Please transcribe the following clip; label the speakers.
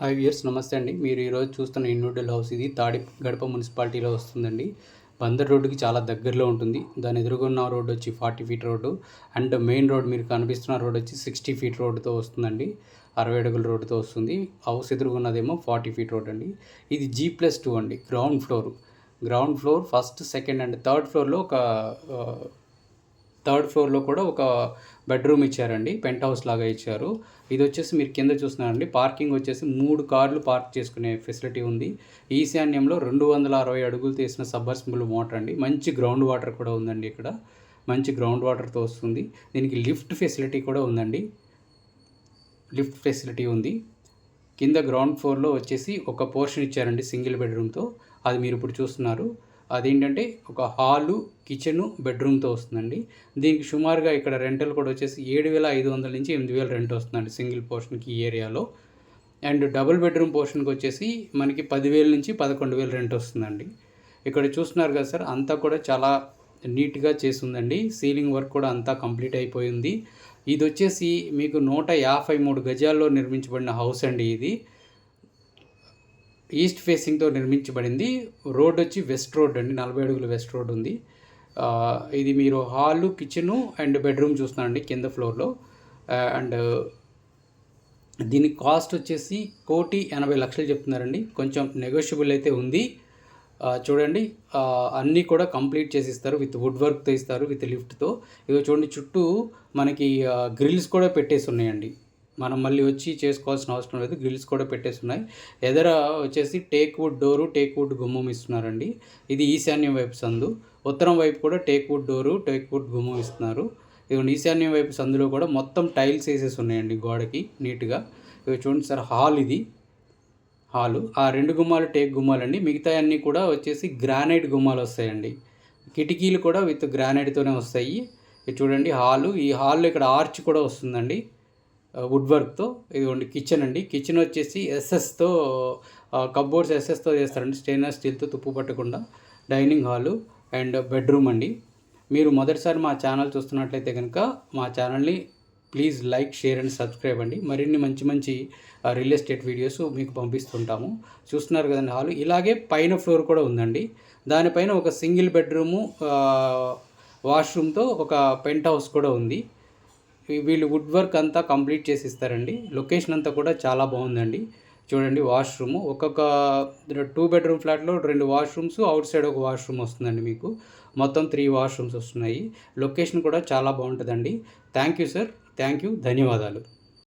Speaker 1: Hi viewers, నమస్తే అండి. మీరు ఈరోజు చూస్తున్న ఇండివిజువల్ హౌస్ ఇది గడప మున్సిపాలిటీలో వస్తుందండి. బందర్ రోడ్డుకి చాలా దగ్గరలో ఉంటుంది. దాని ఎదురుగున్న రోడ్డు వచ్చి 40 feet road and main road మీరు కనిపిస్తున్న రోడ్ వచ్చి 60 ఫీట్ రోడ్డుతో వస్తుందండి. 60 అడుగుల రోడ్డుతో వస్తుంది. హౌస్ ఎదురుగున్నదేమో 40 ఫీట్ రోడ్ అండి. ఇది G+2 అండి. Ground floor first, second and third ఫ్లోర్లో కూడా ఒక బెడ్రూమ్ ఇచ్చారండి. పెంట్ హౌస్ లాగా ఇచ్చారు. ఇది వచ్చేసి మీరు కింద చూస్తున్నారండి. పార్కింగ్ వచ్చేసి 3 కార్లు పార్క్ చేసుకునే ఫెసిలిటీ ఉంది. ఈశాన్యంలో 260 అడుగులు తీసిన సబ్మర్సిబుల్ మోటార్ అండి. మంచి గ్రౌండ్ వాటర్ కూడా ఉందండి. ఇక్కడ మంచి గ్రౌండ్ వాటర్తో వస్తుంది. దీనికి లిఫ్ట్ ఫెసిలిటీ కూడా ఉందండి. లిఫ్ట్ ఫెసిలిటీ ఉంది. కింద గ్రౌండ్ ఫ్లోర్లో వచ్చేసి ఒక పోర్షన్ ఇచ్చారండి సింగిల్ బెడ్రూమ్తో. అది మీరు ఇప్పుడు చూస్తున్నారు. అదేంటంటే ఒక హాలు, కిచెను, బెడ్రూమ్తో వస్తుందండి. దీనికి సుమారుగా ఇక్కడ రెంటల్ కూడా వచ్చేసి 7,500 నుంచి 8,000 రెంట్ వస్తుందండి సింగిల్ పోర్షన్కి ఈ ఏరియాలో. అండ్ డబుల్ బెడ్రూమ్ పోర్షన్కి వచ్చేసి మనకి 10,000 నుంచి 11,000 రెంట్ వస్తుందండి. ఇక్కడ చూస్తున్నారు కదా సార్, అంతా కూడా చాలా నీట్గా చేస్తుందండి. సీలింగ్ వర్క్ కూడా అంతా కంప్లీట్ అయిపోయింది. ఇది వచ్చేసి మీకు 153 గజాల్లో నిర్మించబడిన హౌస్ అండి. ఇది ఈస్ట్ ఫేసింగ్తో నిర్మించబడింది. రోడ్ వచ్చి వెస్ట్ రోడ్ అండి. 40 అడుగుల వెస్ట్ రోడ్ ఉంది. ఇది మీరు హాలు, కిచెను అండ్ బెడ్రూమ్ చూస్తున్నారండి కింద ఫ్లోర్లో. అండ్ దీని కాస్ట్ వచ్చేసి 1,80,00,000 చెప్తున్నారండి. కొంచెం నెగోషియబుల్ అయితే ఉంది. చూడండి, అన్నీ కూడా కంప్లీట్ చేసి ఇస్తారు. విత్ వుడ్ వర్క్తో ఇస్తారు, విత్ లిఫ్ట్తో. ఇవి చూడండి, చుట్టూ మనకి గ్రిల్స్ కూడా పెట్టేసి ఉన్నాయండి. మనం మళ్ళీ వచ్చి చేసుకోవాల్సిన అవసరం లేదు. గ్రిల్స్ కూడా పెట్టేస్తున్నాయి. ఎదర వచ్చేసి టేక్ వుడ్ గుమ్మం ఇస్తున్నారండి. ఇది ఈశాన్యం వైపు సందు. ఉత్తరం వైపు కూడా టేక్ వుడ్ గుమ్మం ఇస్తున్నారు. ఇవి ఈశాన్యం వైపు సందులో కూడా మొత్తం టైల్స్ వేసేసి ఉన్నాయండి గోడకి నీట్గా. ఇవి చూడండి సార్, హాలు ఆ 2 గుమ్మాలు టేక్ గుమ్మాలండి. మిగతా అన్నీ కూడా వచ్చేసి గ్రానైట్ గుమ్మాలు వస్తాయండి. కిటికీలు కూడా విత్ గ్రానైట్తోనే వస్తాయి. ఇది చూడండి హాలు. ఈ హాల్లో ఇక్కడ ఆర్చ్ కూడా వస్తుందండి వుడ్ వర్క్తో. ఇదిగోండి కిచెన్ అండి. కిచెన్ వచ్చేసి ఎస్ఎస్తో కబ్బోర్డ్స్ ఎస్ఎస్తో చేస్తారండి, స్టెయిన్లెస్ స్టీల్తో తుప్పు పట్టకుండా. డైనింగ్ హాలు అండ్ బెడ్రూమ్ అండి. మీరు మొదటిసారి మా ఛానల్ చూస్తున్నట్లయితే కనుక మా ఛానల్ని please like, share and subscribe అండి. మరిన్ని మంచి రియల్ ఎస్టేట్ వీడియోస్ మీకు పంపిస్తుంటాము. చూస్తున్నారు కదండి హాలు. ఇలాగే పైన ఫ్లోర్ కూడా ఉందండి. దానిపైన ఒక సింగిల్ బెడ్రూము, వాష్రూమ్తో ఒక పెంట్ హౌస్ కూడా ఉంది. వీళ్ళు వుడ్ వర్క్ అంతా కంప్లీట్ చేసి ఇస్తారండి. లొకేషన్ అంతా కూడా చాలా బాగుందండి. చూడండి, వాష్రూమ్ ఒక్కొక్క 2 బెడ్రూమ్ ఫ్లాట్లో 2 వాష్రూమ్స్, అవుట్ సైడ్ ఒక వాష్రూమ్ వస్తుందండి. మీకు మొత్తం 3 వాష్రూమ్స్ వస్తున్నాయి. లొకేషన్ కూడా చాలా బాగుంటుందండి. Thank you sir, thank you, ధన్యవాదాలు.